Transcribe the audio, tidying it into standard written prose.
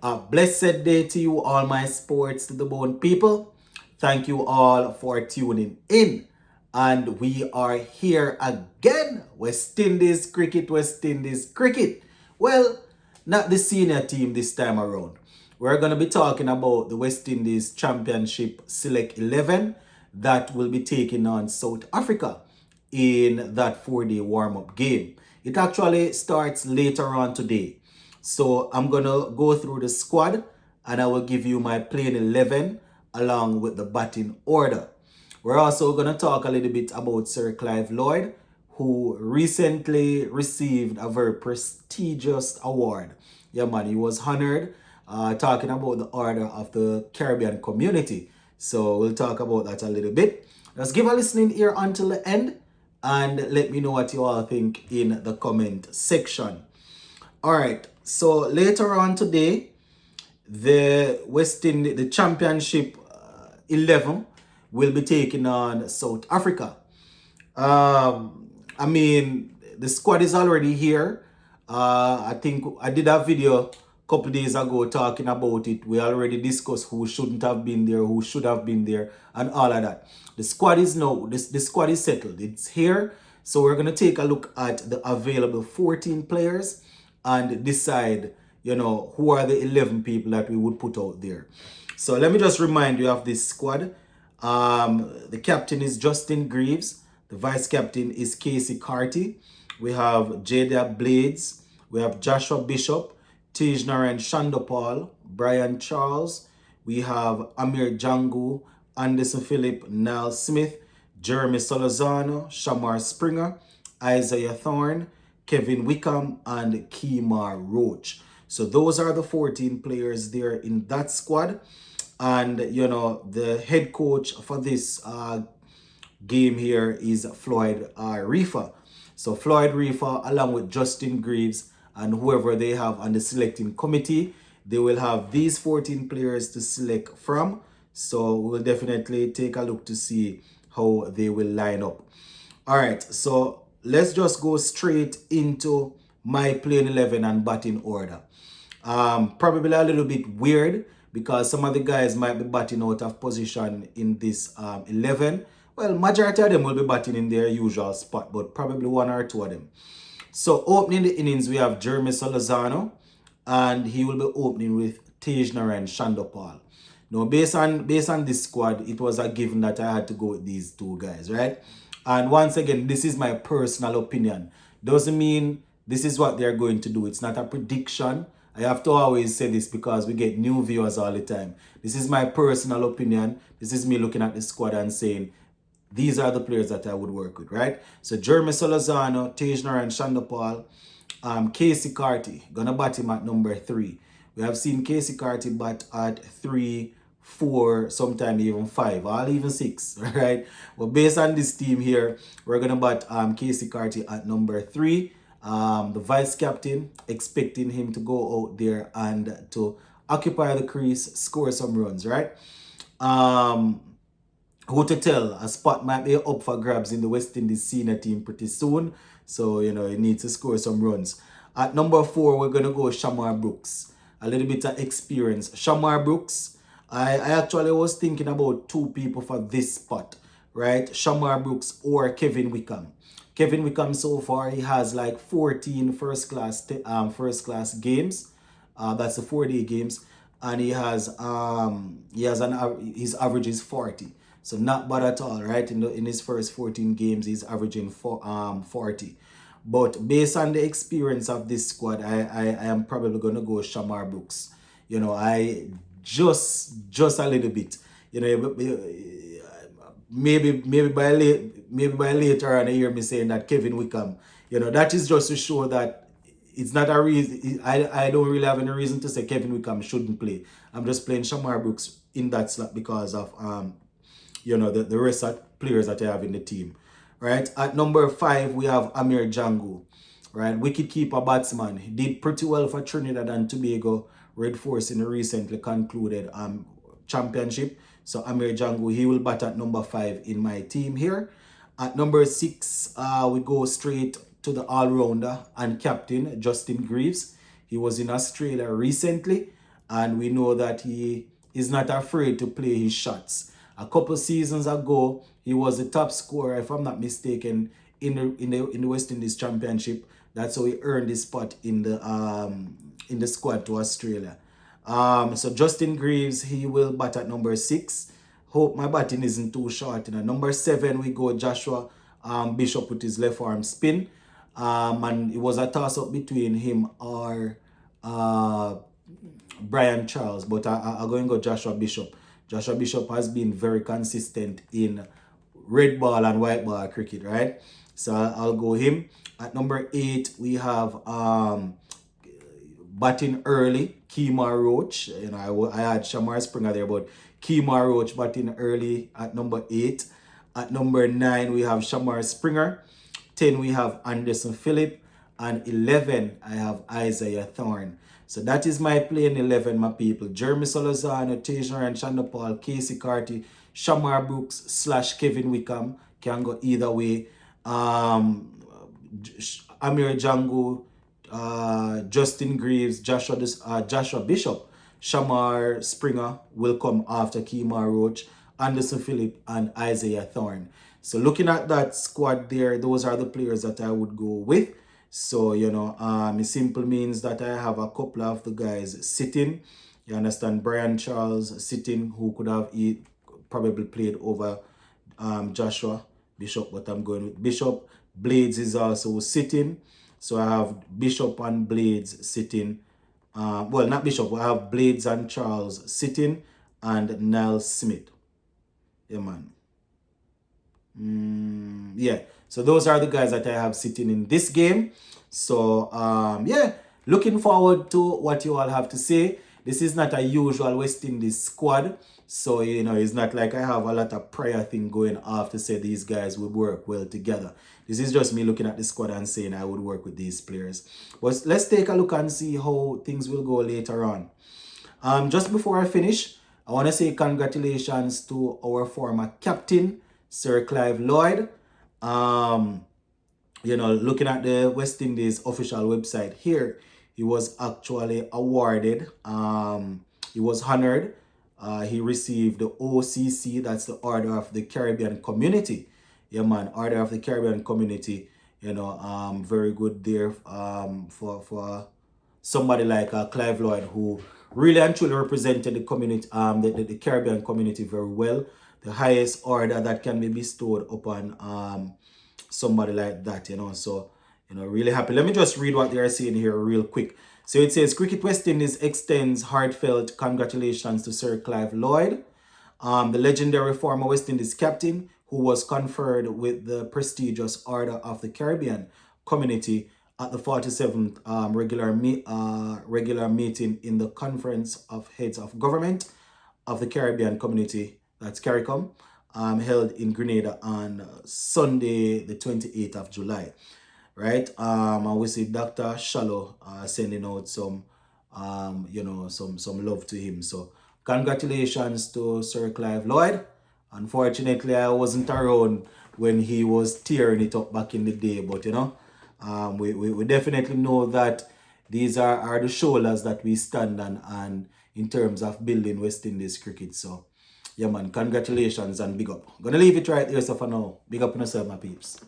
A blessed day to you, all my sports to the bone people. Thank you all for tuning in. And we are here again. West Indies cricket, West Indies cricket. Well, not the senior team this time around. We're going to be talking about the West Indies Championship Select 11 that will be taking on South Africa in that 4-day warm-up game. It actually starts later on today. So I'm going to go through the squad and I will give you my playing 11 along with the batting order. We're also going to talk a little bit about Sir Clive Lloyd, who recently received a very prestigious award. Yeah, man, he was honored talking about the Order of the Caribbean Community. So we'll talk about that a little bit. Let's give a listening ear until the end and let me know what you all think in the comment section. All right, so later on today, the championship 11 will be taking on South Africa. I mean, the squad is already here. I think I did a video a couple days ago talking about it. We already discussed who shouldn't have been there, who should have been there, and all of that. The squad is now, the squad is settled. It's here. So we're going to take a look at the available 14 players and decide, who are the 11 people that we would put out there. So let me just remind you of this squad. The captain is Justin Greaves. The vice captain is Casey Carty. We have Jada Blades. We have Joshua Bishop, Tej Narayan Shandopal, Brian Charles. We have Amir Jangu, Anderson Phillip, Niall Smith, Jeremy Solozano, Shamar Springer, Isaiah Thorne, Kevin Wickham, and Kemar Roach. So those are the 14 players there in that squad. And, the head coach for this game here is Floyd Reefer. So Floyd Reefer, along with Justin Greaves and whoever they have on the selecting committee, they will have these 14 players to select from. So we'll definitely take a look to see how they will line up. All right, so let's just go straight into my playing 11 and batting order. Probably a little bit weird because some of the guys might be batting out of position in this 11. Well, majority of them will be batting in their usual spot, but probably one or two of them. So opening the innings, we have Jeremy Solozano, and he will be opening with Tej Narayan Shandopal. Now, based on this squad, it was a given that I had to go with these two guys, right? And once again, this is my personal opinion. Doesn't mean this is what they're going to do. It's not a prediction. I have to always say this because we get new viewers all the time. This is my personal opinion. This is me looking at the squad and saying, these are the players that I would work with, right? So Jeremy Solozano, Tej Narayan Shandopal, Casey Carty, gonna bat him at number 3. We have seen Casey Carty bat at 3, 4, sometimes even 5, or even 6, right? But based on this team here, we're gonna bat Casey Carty at number 3. The vice captain, expecting him to go out there and to occupy the crease, score some runs, right? Who to tell, a spot might be up for grabs in the West Indies senior team pretty soon. So, he needs to score some runs. At number 4, we're going to go Shamar Brooks. A little bit of experience. Shamar Brooks, I actually was thinking about 2 people for this spot, right? Shamar Brooks or Kevin Wickham. Kevin Wickham so far, he has like 14 first class games. That's the 4-day games. And his average is 40. So not bad at all, right? In his first 14 games, he's averaging 40. But based on the experience of this squad, I am probably going to go Shamar Brooks. I just a little bit. Maybe by later on, I hear me saying that Kevin Wickham. That is just to show that it's not a reason. I don't really have any reason to say Kevin Wickham shouldn't play. I'm just playing Shamar Brooks in that slot because of the rest of players that I have in the team. Right? At number 5, we have Amir Jangu. Right? Wicketkeeper batsman. He did pretty well for Trinidad and Tobago Red Force in the recently concluded championship. So Amir Jangu, he will bat at number 5 in my team here. At number 6, we go straight to the all-rounder and captain, Justin Greaves. He was in Australia recently and we know that he is not afraid to play his shots. A couple seasons ago, he was the top scorer, if I'm not mistaken, in the West Indies Championship. That's how he earned his spot in the squad to Australia. So Justin Greaves, he will bat at number 6. Hope my batting isn't too short. Number 7, we go Joshua Bishop with his left arm spin. And it was a toss-up between him or Brian Charles, but I'm going to go Joshua Bishop. Joshua Bishop has been very consistent in red ball and white ball cricket, right? So I'll go him. At number 8, we have batting early, Kemar Roach. I had Shamar Springer there, but Kemar Roach batting early at number 8. At number 9, we have Shamar Springer. 10, we have Anderson Phillip. And 11, I have Isaiah Thorne. So that is my playing 11, my people. Jeremy Solozano, Tajan and Chanderpaul, Casey Carty, Shamar Brooks / Kevin Wickham. Can go either way. Amir Django, Justin Greaves, Joshua Bishop, Shamar Springer will come after Kemar Roach, Anderson Phillip, and Isaiah Thorne. So looking at that squad there, those are the players that I would go with. So, it simply means that I have a couple of the guys sitting. You understand? Brian Charles sitting, who could have probably played over Joshua Bishop, but I'm going with Bishop. Blades is also sitting. So I have Bishop and Blades sitting. Well, not Bishop. I have Blades and Charles sitting, and Niall Smith. Yeah, man. Yeah, so those are the guys that I have sitting in this game. So yeah, looking forward to what you all have to say. This is not a usual West Indies squad, so it's not like I have a lot of prior thing going off to say these guys would work well together. This is just me looking at the squad and saying I would work with these players. But let's take a look and see how things will go later on. Just before I finish, I want to say congratulations to our former captain, Sir Clive Lloyd. Looking at the West Indies official website here, he was actually awarded, he was honored. He received the OCC, that's the Order of the Caribbean Community. Yeah, man, Order of the Caribbean Community. Very good there for somebody like Clive Lloyd, who really and truly represented the community, the Caribbean community very well. The highest order that can be bestowed upon somebody like that, So, really happy. Let me just read what they are saying here real quick. So it says, Cricket West Indies extends heartfelt congratulations to Sir Clive Lloyd, the legendary former West Indies captain, who was conferred with the prestigious Order of the Caribbean Community at the 47th regular meeting in the Conference of Heads of Government of the Caribbean Community, that's CARICOM, held in Grenada on Sunday, the 28th of July. Right? And we see Dr. Shallow sending out some love to him. So congratulations to Sir Clive Lloyd. Unfortunately, I wasn't around when he was tearing it up back in the day, but we definitely know that these are the shoulders that we stand on and in terms of building West Indies cricket. So yeah, man, congratulations and big up. Gonna leave it right here so for now. Big up on yourself, my peeps.